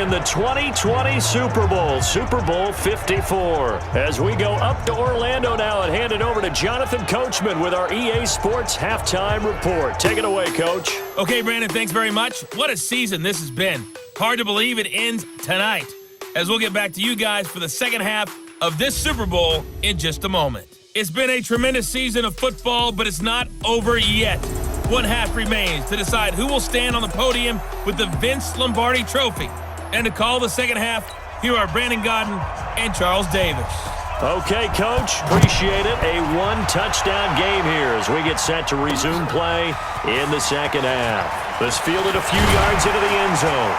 in the 2020 Super Bowl, Super Bowl 54. As we go up to Orlando now and hand it over to Jonathan Coachman with our EA Sports Halftime Report. Take it away, Coach. Okay, Brandon, thanks very much. What a season this has been. Hard to believe it ends tonight, as we'll get back to you guys for the second half of this Super Bowl in just a moment. It's been a tremendous season of football, but it's not over yet. One half remains to decide who will stand on the podium with the Vince Lombardi Trophy. And to call the second half, here are Brandon Godden and Charles Davis. Okay, Coach, appreciate it. A one-touchdown game here as we get set to resume play in the second half. This fielded a few yards into the end zone.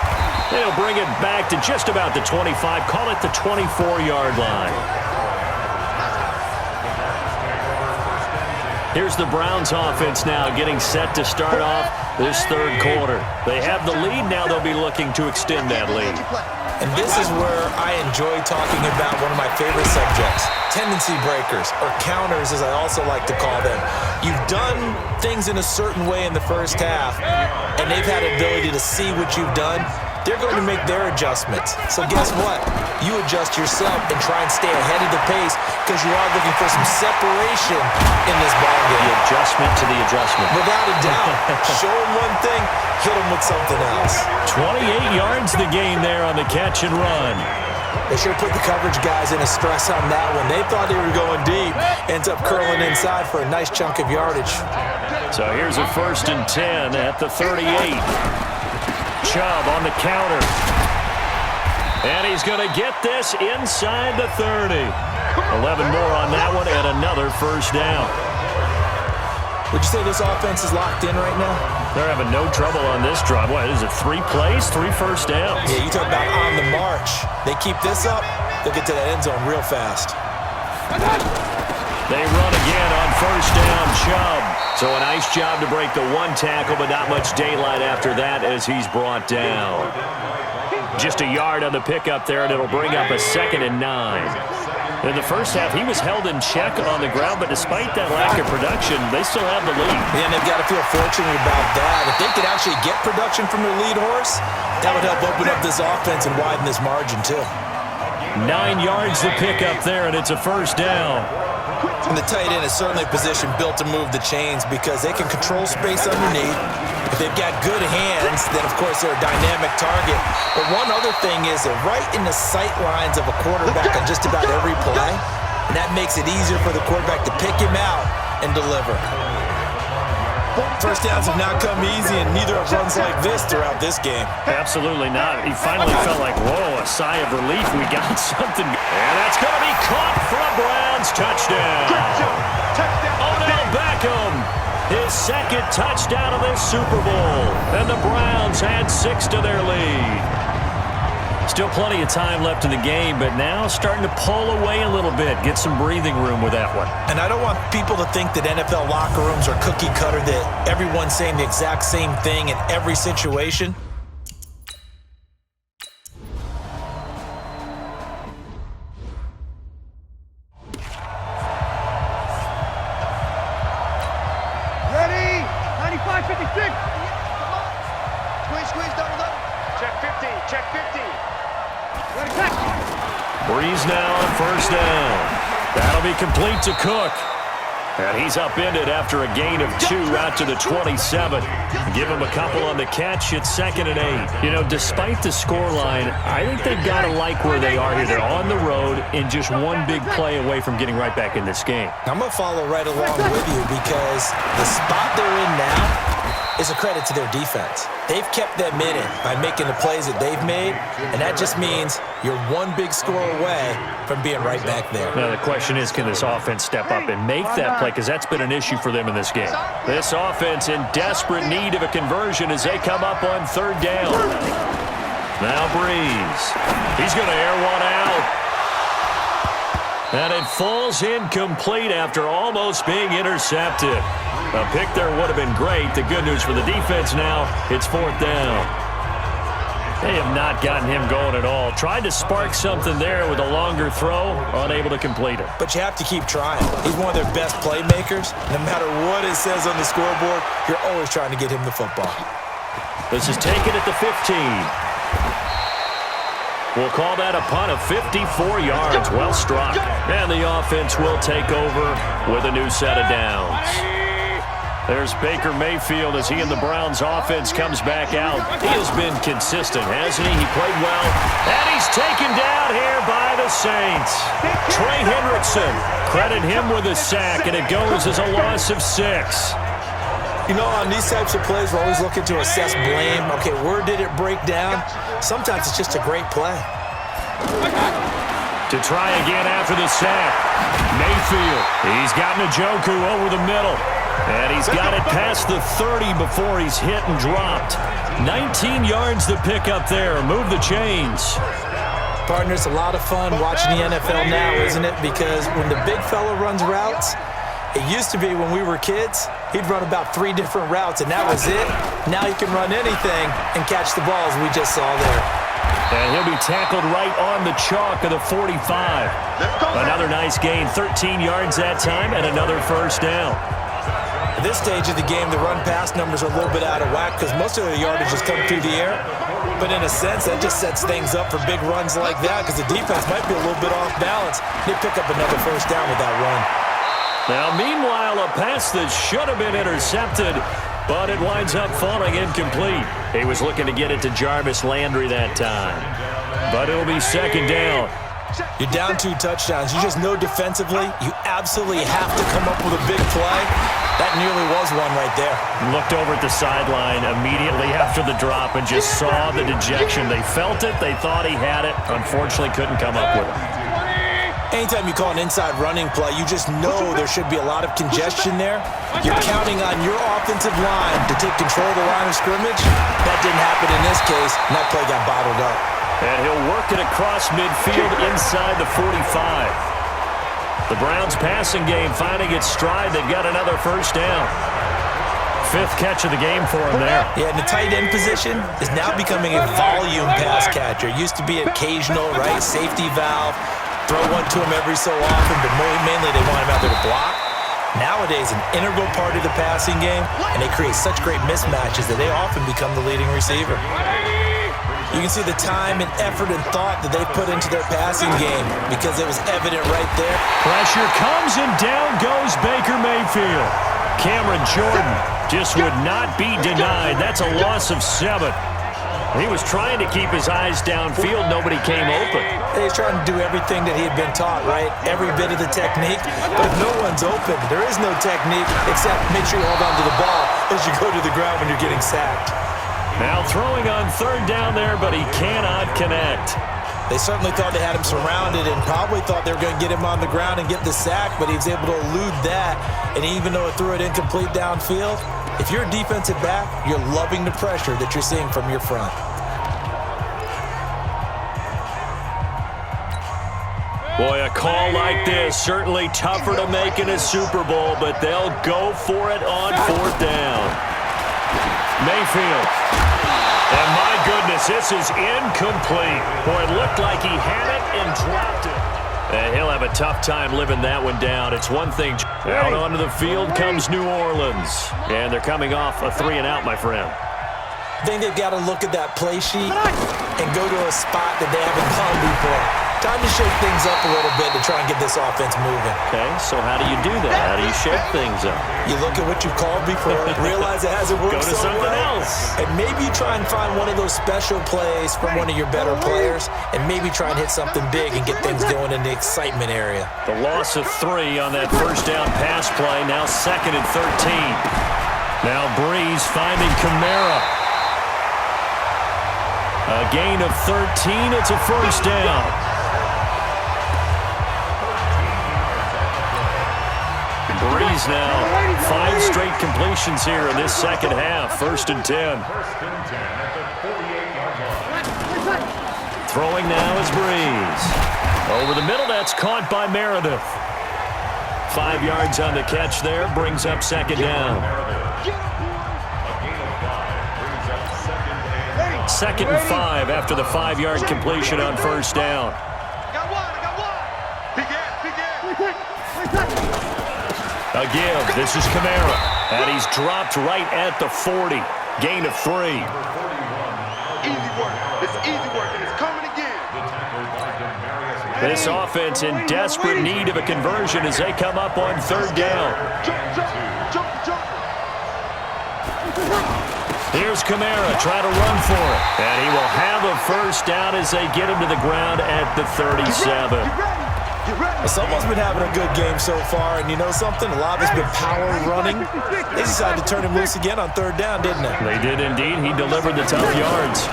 They'll bring it back to just about the 25, call it the 24-yard line. Here's the Browns offense now getting set to start off this third quarter. They have the lead. Now they'll be looking to extend that lead. And this is where I enjoy talking about one of my favorite subjects, tendency breakers, or counters as I also like to call them. You've done things in a certain way in the first half, and they've had the ability to see what you've done. They're going to make their adjustments. So guess what? You adjust yourself and try and stay ahead of the pace because you are looking for some separation in this ballgame. The adjustment to the adjustment. Without a doubt. Show them one thing, hit them with something else. 28 yards the game there on the catch and run. They sure put the coverage guys in a stress on that one. They thought they were going deep. Ends up curling inside for a nice chunk of yardage. So here's a 1st and 10 at the 38. Chubb on the counter. And he's going to get this inside the 30. 11 more on that one and another first down. Would you say this offense is locked in right now? They're having no trouble on this drive. What is it, 3 plays, 3 first downs? Yeah, you talk about on the march. They keep this up, they'll get to that end zone real fast. They run again on first down, Chubb. So a nice job to break the one tackle, but not much daylight after that as he's brought down. Just a yard on the pickup there, and it'll bring up a 2nd and 9. In the first half, he was held in check on the ground, but despite that lack of production, they still have the lead. Yeah, and they've got to feel fortunate about that. If they could actually get production from their lead horse, that would help open up this offense and widen this margin, too. 9 yards to pick up there, and it's a first down. And the tight end is certainly a position built to move the chains because they can control space underneath. If they've got good hands, then, of course, they're a dynamic target. But one other thing is they're right in the sight lines of a quarterback on just about every play, and that makes it easier for the quarterback to pick him out and deliver. First downs have not come easy, and neither have runs like this throughout this game. Absolutely not. He finally felt like, whoa, a sigh of relief. We got something. And that's going to be caught for a Browns touchdown. Odell Beckham, his 2nd touchdown of this Super Bowl. And the Browns add 6 to their lead. Still plenty of time left in the game, but now starting to pull away a little bit, get some breathing room with that one. And I don't want people to think that NFL locker rooms are cookie cutter, that everyone's saying the exact same thing in every situation. Ready? 95, 56. Squeeze, double. Check 50, check 50. Breeze now on first down. That'll be complete to Cook. And he's upended after a gain of 2 out to the 27. Give him a couple on the catch. It's 2nd and 8. You know, despite the scoreline, I think they've got to like where they are here. They're on the road and just one big play away from getting right back in this game. I'm going to follow right along with you because the spot they're in now is a credit to their defense. They've kept them in it by making the plays that they've made, and that just means you're one big score away from being right back there. Now, the question is, can this offense step up and make that play? Because that's been an issue for them in this game. This offense in desperate need of a conversion as they come up on 3rd down. Now Breeze. He's going to air one out. And it falls incomplete after almost being intercepted. A pick there would have been great. The good news for the defense now, it's 4th down. They have not gotten him going at all. Tried to spark something there with a longer throw, unable to complete it. But you have to keep trying. He's one of their best playmakers. No matter what it says on the scoreboard, you're always trying to get him the football. This is taken at the 15. We'll call that a punt of 54 yards. Well struck. And the offense will take over with a new set of downs. There's Baker Mayfield as he and the Browns offense comes back out. He has been consistent, hasn't he? He played well. And he's taken down here by the Saints. Trey Hendrickson, credit him with a sack, and it goes as a loss of 6. You know, on these types of plays, we're always looking to assess blame. Okay, where did it break down? Sometimes it's just a great play. To try again after the sack. Mayfield, he's got Njoku over the middle. And he's got it past the 30 before he's hit and dropped. 19 yards to pick up there. Move the chains. Partner, it's a lot of fun watching the NFL now, isn't it? Because when the big fella runs routes, it used to be when we were kids, he'd run about 3 different routes, and that was it. Now he can run anything and catch the balls we just saw there. And he'll be tackled right on the chalk of the 45. Another nice gain, 13 yards that time, and another first down. At this stage of the game, the run-pass numbers are a little bit out of whack because most of the yardage has come through the air. But in a sense, that just sets things up for big runs like that because the defense might be a little bit off balance. They pick up another first down with that run. Now, meanwhile, a pass that should have been intercepted, but it winds up falling incomplete. He was looking to get it to Jarvis Landry that time. But it'll be second down. You're down 2 touchdowns. You just know defensively you absolutely have to come up with a big play. That nearly was one right there. Looked over at the sideline immediately after the drop and just saw the dejection. They felt it. They thought he had it. Unfortunately, couldn't come up with it. Anytime you call an inside running play, you just know there should be a lot of congestion there. You're counting on your offensive line to take control of the line of scrimmage. That didn't happen in this case, and that play got bottled up. And he'll work it across midfield inside the 45. The Browns passing game finding its stride. They've got another first down. 5th catch of the game for him there. Yeah, and the tight end position is now becoming a volume pass catcher. It used to be occasional, right? Safety valve. Throw one to him every so often, but mainly they want him out there to block. Nowadays, an integral part of the passing game, and they create such great mismatches that they often become the leading receiver. You can see the time and effort and thought that they put into their passing game because it was evident right there. Pressure comes, and down goes Baker Mayfield. Cameron Jordan just would not be denied. That's a loss of 7. He was trying to keep his eyes downfield. Nobody came open. He's trying to do everything that he had been taught, right? Every bit of the technique. But if no one's open, there is no technique except make sure you hold on to the ball as you go to the ground when you're getting sacked. Now throwing on 3rd down there, but he cannot connect. They certainly thought they had him surrounded and probably thought they were going to get him on the ground and get the sack, but he was able to elude that. And even though it threw it incomplete downfield, if you're a defensive back, you're loving the pressure that you're seeing from your front. Boy, a call like this, certainly tougher to make in a Super Bowl, but they'll go for it on 4th down. Mayfield. And my goodness, this is incomplete. Boy, it looked like he had it and dropped it. And he'll have a tough time living that one down. It's one thing. Out onto the field comes New Orleans. And they're coming off a 3-and-out, my friend. I think they've got to look at that play sheet and go to a spot that they haven't gone before. Time to shake things up a little bit to try and get this offense moving. Okay, so how do you do that? How do you shake things up? You look at what you've called before, realize it hasn't worked so well. Go to something else. And maybe try and find one of those special plays from one of your better players, and maybe try and hit something big and get things going in the excitement area. The loss of 3 on that first down pass play, now 2nd and 13. Now Breeze finding Kamara. A gain of 13, it's a first down. Breeze now 5 straight completions here in this second half. 1st and 10. Throwing now is Breeze. Over the middle, that's caught by Meredith. 5 yards on the catch there, brings up 2nd down. 2nd and 5 after the 5-yard completion on 1st down. A give. This is Kamara. And he's dropped right at the 40. Gain of 3. Easy work. It's easy work, and it's coming again. This offense in desperate need of a conversion as they come up on third down. Here's Kamara trying to run for it. And he will have a first down as they get him to the ground at the 37. Someone's been having a good game so far, and you know something? A lot has been power running. They decided to turn him loose again on third down, didn't they? They did indeed. He delivered the tough yards.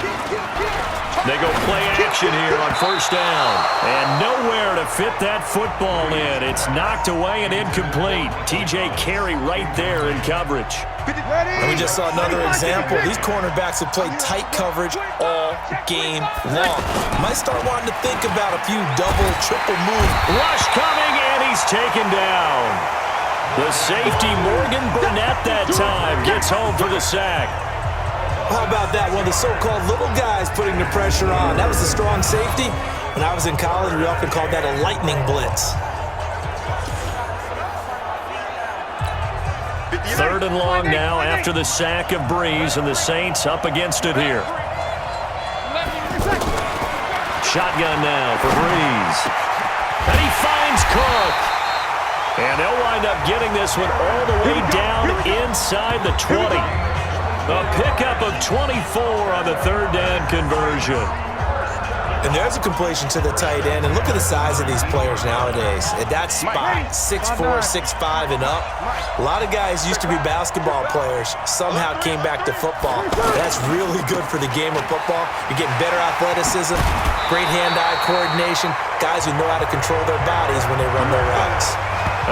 They go play action here on first down. And nowhere to fit that football in. It's knocked away and incomplete. TJ Carey right there in coverage. And we just saw another example. These cornerbacks have played tight coverage all game long. Might start wanting to think about a few double, triple moves. Rush coming, and he's taken down. The safety, Morgan Burnett, that time gets home for the sack. How about that? One of the so-called little guys putting the pressure on. That was a strong safety. When I was in college, we often called that a lightning blitz. Third and long now after the sack of Breeze, and the Saints up against it here. Shotgun now for Breeze. And he finds Cook. And they'll wind up getting this one all the way down inside the 20. A pickup of 24 on the third down conversion. And there's a completion to the tight end. And look at the size of these players nowadays. At that spot, 6'4", 6'5", and up. A lot of guys used to be basketball players, somehow came back to football. That's really good for the game of football. You're getting better athleticism, great hand-eye coordination, guys who know how to control their bodies when they run their routes.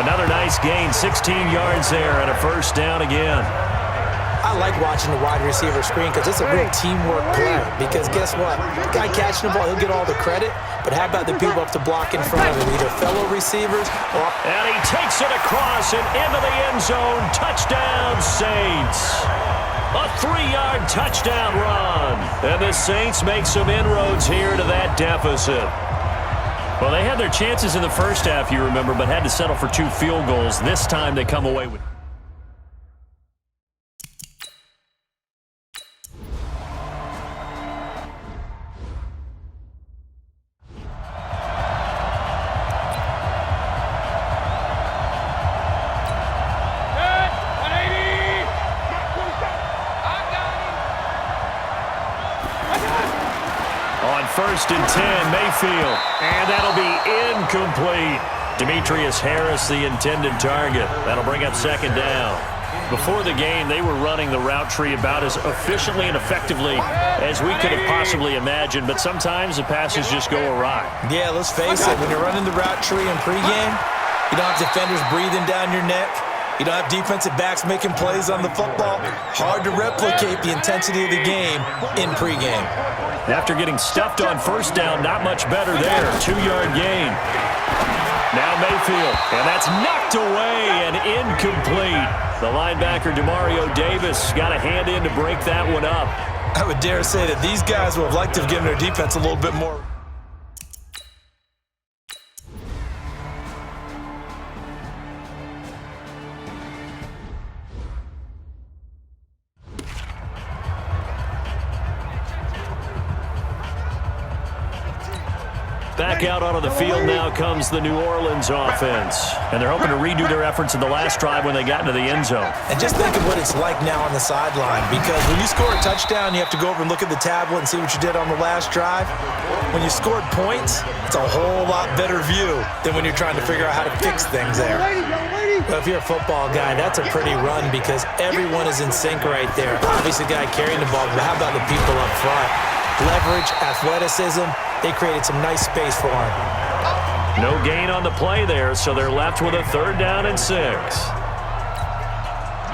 Another nice gain, 16 yards there, and a first down again. I like watching the wide receiver screen because it's a real teamwork play. Because guess what? The guy catching the ball, he'll get all the credit. But how about the people up to block in front of him? Either fellow receivers or... And he takes it across and into the end zone. Touchdown, Saints. A 3-yard touchdown run. And the Saints make some inroads here to that deficit. Well, they had their chances in the first half, you remember, but had to settle for 2 field goals. This time they come away with... First and 10, Mayfield. And that'll be incomplete. Demetrius Harris, the intended target. That'll bring up second down. Before the game, they were running the route tree about as efficiently and effectively as we could have possibly imagined, but sometimes the passes just go awry. Yeah, let's face it, when you're running the route tree in pregame, you don't have defenders breathing down your neck. You don't have defensive backs making plays on the football. Hard to replicate the intensity of the game in pregame. After getting stuffed on first down, not much better there. 2-yard gain. Now Mayfield, and that's knocked away and incomplete. The linebacker, Demario Davis, got a hand in to break that one up. I would dare say that these guys would have liked to have given their defense a little bit more. Back out onto the field now comes the New Orleans offense. And they're hoping to redo their efforts in the last drive when they got into the end zone. And just think of what it's like now on the sideline, because when you score a touchdown, you have to go over and look at the tablet and see what you did on the last drive. When you scored points, it's a whole lot better view than when you're trying to figure out how to fix things there. But if you're a football guy, that's a pretty run because everyone is in sync right there. Obviously, the guy carrying the ball, but how about the people up front? Leverage, athleticism, they created some nice space for him. No gain on the play there, so they're left with a 3rd down and 6.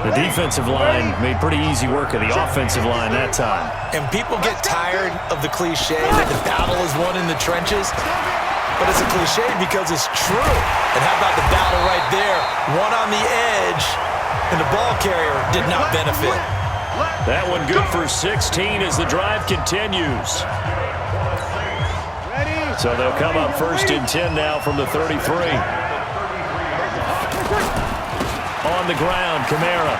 The defensive line made pretty easy work of the offensive line that time. And people get tired of the cliche that the battle is won in the trenches. But it's a cliche because it's true. And how about the battle right there? One on the edge, and the ball carrier did not benefit. That one good for 16 as the drive continues. So they'll come up 1st and 10 now from the 33. On the ground, Kamara.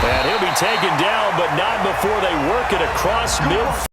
And he'll be taken down, but not before they work it across midfield.